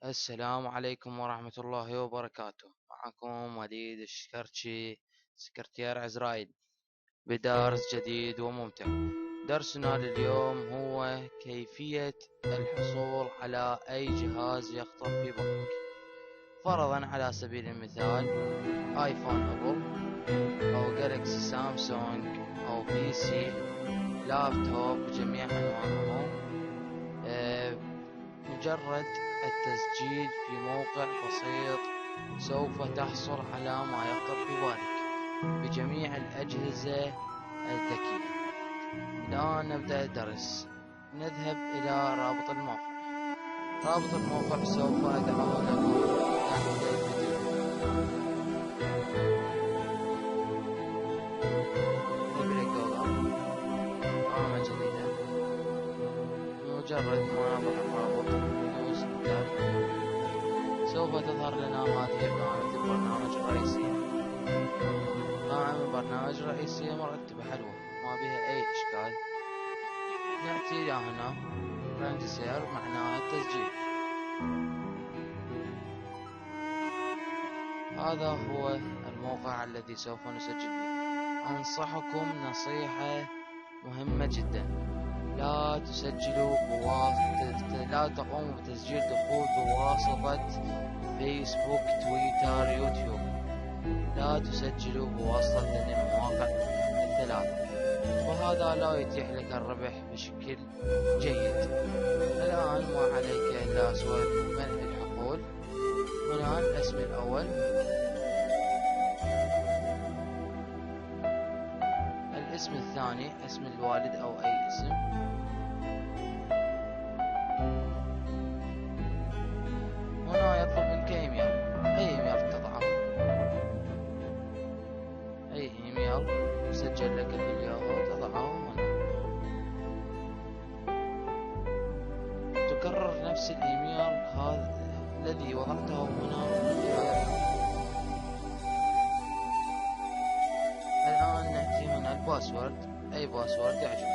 السلام عليكم ورحمة الله وبركاته. معكم وليد الشكرتشي، سكرتير عزرائيل، بدرس جديد وممتع. درسنا لليوم هو كيفية الحصول على أي جهاز يخطر في بالك. فرضا على سبيل المثال آيفون أبل، أو جالكسي سامسونج، أو بي سي، لابتوب بجميع أنواعه. مجرد التسجيل في موقع بسيط سوف تحصل على ما يخطر في بالك بجميع الأجهزة الذكية. الآن نبدأ الدرس. نذهب إلى رابط الموقع. رابط الموقع سوف أضعه لكم تحت الفيديو. نبدأ جوجل، برامج جديدة. مجرد ما نضع الرابط ندوس انتر سوف تظهر لنا هذه قائمة البرنامج الرئيسية. قائمة البرنامج الرئيسية مرتبة حلوة، ما بها أي إشكال. نأتي إلى هنا، ريجستر معناها التسجيل. هذا هو الموقع الذي سوف نسجل فيه. أنصحكم نصيحة مهمة جدا: لا تسجلوا لا تقوموا بتسجيل دخول بواسطة فيسبوك، تويتر، يوتيوب. لا تسجلوا بواسطة المواقع الثلاث، وهذا لا يتيح لك الربح بشكل جيد. الآن ما عليك إلا سوى ملء الحقول. هنا الاسم الأول، الاسم الثاني، اسم الوالد أو أي اسم. هنا يطلب منك إيميل، أي إيميل تضعه، أي إيميل مسجل لك في الياهو تضعه هنا. تكرر نفس الإيميل هذا الذي وضعته هنا في هذا الحقل. الآن نأتي هنا الباسورد، أي باسورد يعجبك.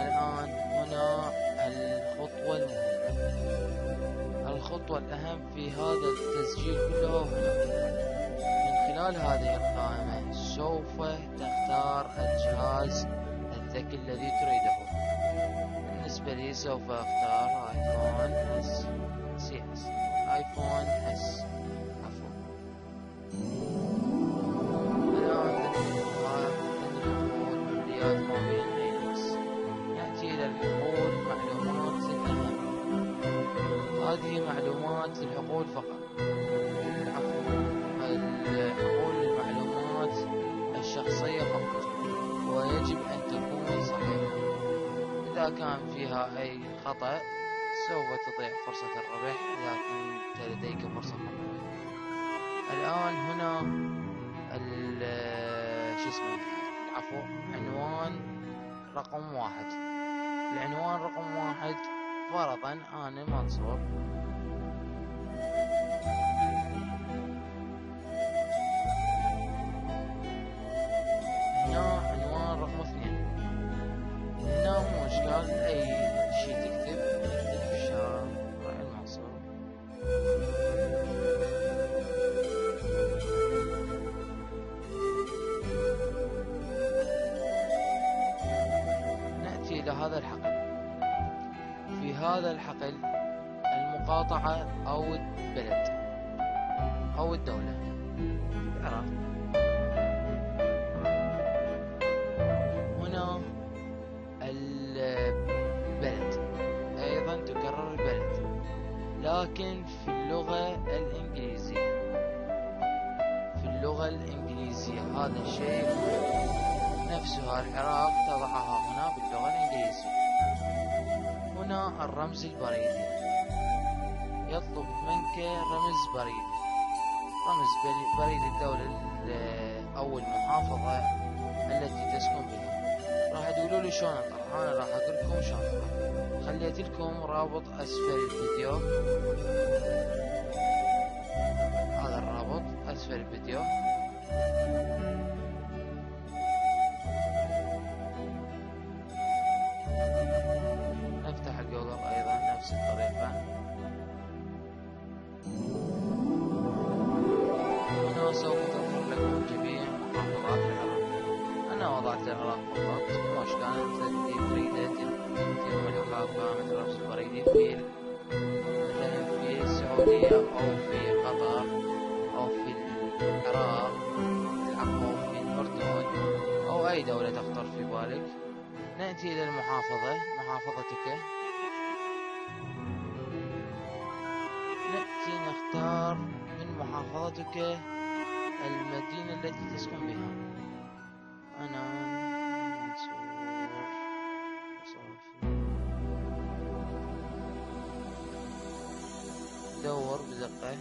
الآن هنا الخطوة المهمة، الخطوة الأهم في هذا التسجيل كله هنا. من خلال هذه القائمة سوف تختار الجهاز الذكي الذي تريده. بالنسبة لي سوف أختار آيفون اس آيفون اس عفوا. الآن ندخل عمليات ما بين أي. نأتي إلى الحقول، معلومات الأهم. هذه معلومات للحقول فقط، الحقول للمعلومات الشخصية فقط، ويجب أن تكون صحيحة. إذا كان فيها أي خطأ سوف تضيع فرصة الربح إذا كنت لديك فرصة الربح. الآن هنا عنوان رقم واحد. العنوان رقم واحد فرضا أنا منصور. هنا عنوان رقم اثنين. هنا مو إشكال، أي شي تكتب في الشارع المنصور. نأتي إلى هذا الحقل. في هذا الحقل المقاطعة أو البلد أو الدولة، العراق. هنا البلد، أيضا تكرر البلد لكن في اللغة الإنجليزية. في اللغة الإنجليزية هذا الشيء نفسها العراق تضعها هنا باللغة الإنجليزية. هنا الرمز البريدي، يطلب منك رمز بريدي، رمز بريد الدولة أو المحافظة التي تسكن بها. راح تقولوا لي شلون اطلع، انا راح اقول لكم شلون اطلع. خليت لكم رابط اسفل الفيديو، هذا الرابط اسفل الفيديو. وضعت الأوراق فقط، مو إشكال. أنت تريد تنوي الإقامة مثل رمز البريدي في مثلا في السعودية أو في قطر أو في العراق أو في الأردن أو أي دولة تخطر في بالك. نأتي إلى محافظتك. نأتي نختار من محافظتك المدينة التي تسكن بها. أنا منصور صافي. دور بدقة.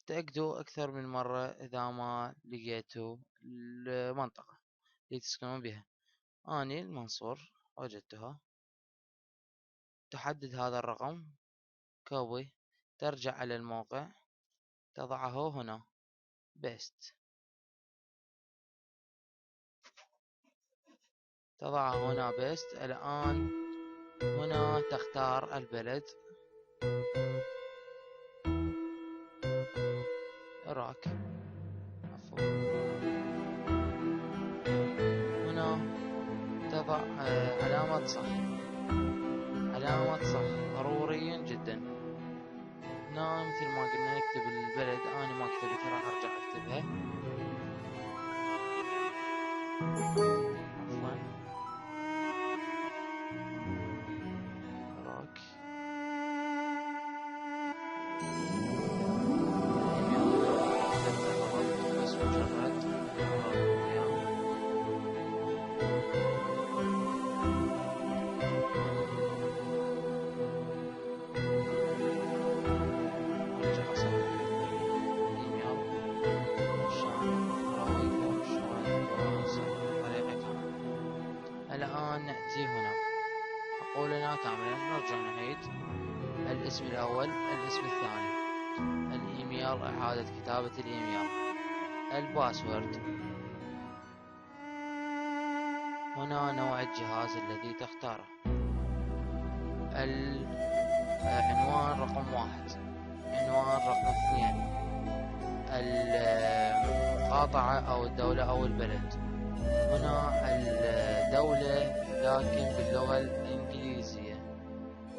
تأكدوا أكثر من مرة إذا ما لقيتوا المنطقة اللي تسكنون بها. أني المنصور وجدتها. تحدد هذا الرقم كوبي، ترجع على الموقع، تضعه هنا بيست، تضعه هنا بيست. الآن هنا تختار البلد. عراق، عفوا. هنا تضع علامة صح. علامة صح ضروريا جدا. هنا مثل ما قلنا نكتب البلد. أنا ما كتبتها راح أرجع أكتبها. عفوا، عراق. كتبتها غلط بس مجرد الآن نأتي هنا أقول لنا كاملا. نرجع نعيد الاسم الأول، الاسم الثاني، الإيميل، إعادة كتابة الإيميل، الباسورد. هنا نوع الجهاز الذي تختاره، العنوان رقم 1، عنوان رقم 2، المقاطعة أو الدولة أو البلد. هنا الدولة لكن باللغة الإنجليزية.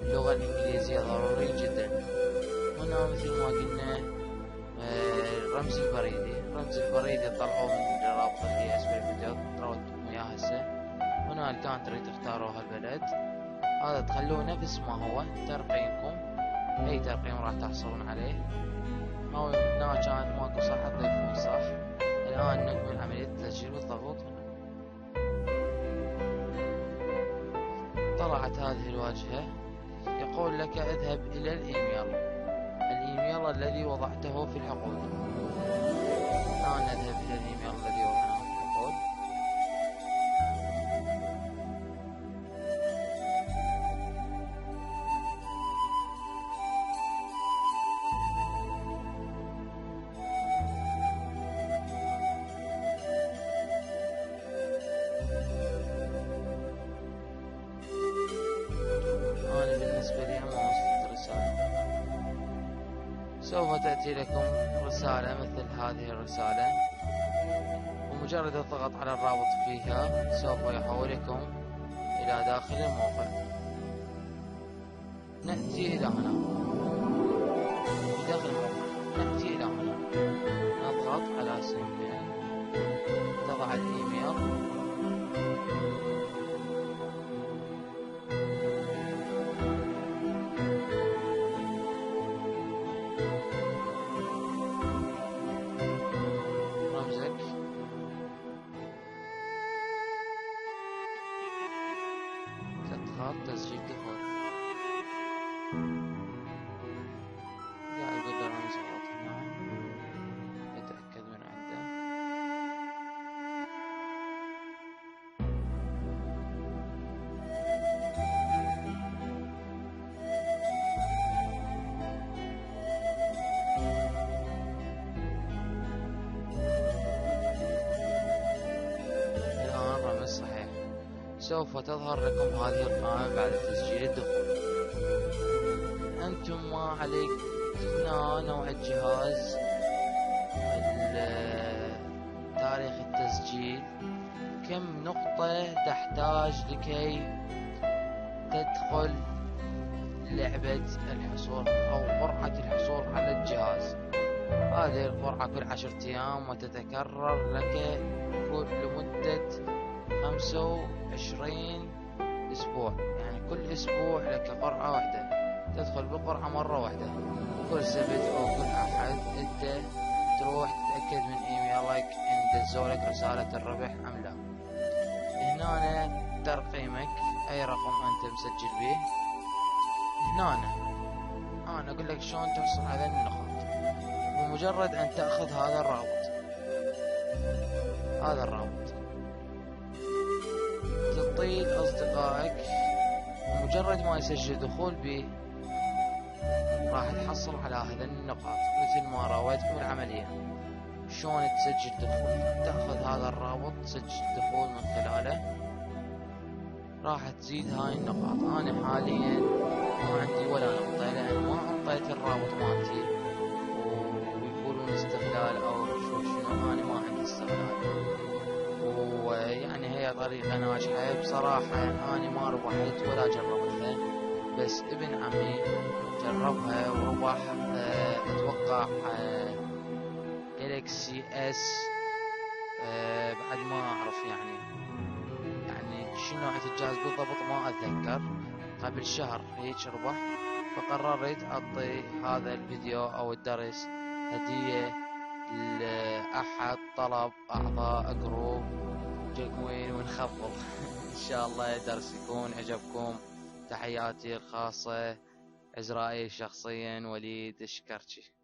اللغة الإنجليزية ضروري جدا. هنا مثل ما قلنا رمز البريدي. رمز البريدي طلعوه من الرابط اللي أسفل الفيديو، روتكم إياه هسه. هنا الكانتري تختاروها البلد. هذا تخلوه نفس ما هو. ترقيمكم أي ترقيم راح تحصلون عليه. أو هنا كان ماكو صح تضيفون صح. الآن نكمل عملية التسجيل بالضبط. هنا طلعت هذه الواجهة. يقول لك اذهب إلى الإيميل الذي وضعته في الحقول. الآن نذهب إلى الإيميل الذي وضعناه في الحقول. أنا بالنسبة لي ما وصلت الرسالة. سوف تأتي لكم رسالة مثل هذه الرسالة، ومجرد الضغط على الرابط فيها سوف يحولكم إلى داخل الموقع. نأتي إلى هنا في داخل الموقع. نأتي إلى هنا، نضغط على سيميل، تضع الإيميل، رمزك، تضغط تسجيل دخول. سوف تظهر لكم هذه القائمة بعد تسجيل الدخول. أنتم ما عليك هنا نوع الجهاز، تاريخ التسجيل، كم نقطة تحتاج لكي تدخل لعبة الحصول أو قرعة الحصول على الجهاز. هذه القرعة كل 10 أيام وتتكرر لك لمدة 25 أسبوع، يعني كل أسبوع لك قرعة واحدة، تدخل بالقرعة مرة واحدة. كل سبت أو كل أحد أنت تروح تتأكد من إيميلك إن دزولك رسالة الربح أم لا. هنا ترقيمك، أي رقم أنت مسجل به. هنا أنا أقول لك شلون تحصل على النقاط. بمجرد أن تأخذ هذا الرابط تعطيه لأصدقائك، بمجرد ما يسجل دخول به راح تحصل على هذا النقاط. مثل ما راودتكم العملية شلون تسجل دخول، تأخذ هذا الرابط تسجل دخول من خلاله، راح تزيد هاي النقاط. أنا حاليا ما عندي ولا نقطة لأن ما أعطيت الرابط مالتي ويقولون استغلال أو شنو. أنا ما عندي استغلال، ويعني هي طريقة ناجحة بصراحة. أنا ما ربحت ولا جربتها، بس ابن عمي جربها وربح. أتوقع جالكسي اس، بعد ما أعرف يعني شنو نوعية الجهاز بالضبط ما أتذكر. قبل شهر هيك ربح، فقررت أعطي هذا الفيديو أو الدرس هدية لأحد طلب أعضاء جروب جاكوين ونخفض. إن شاء الله الدرس يكون عجبكم. تحياتي الخاصة عزرائيل، شخصيا وليد الشكرشي.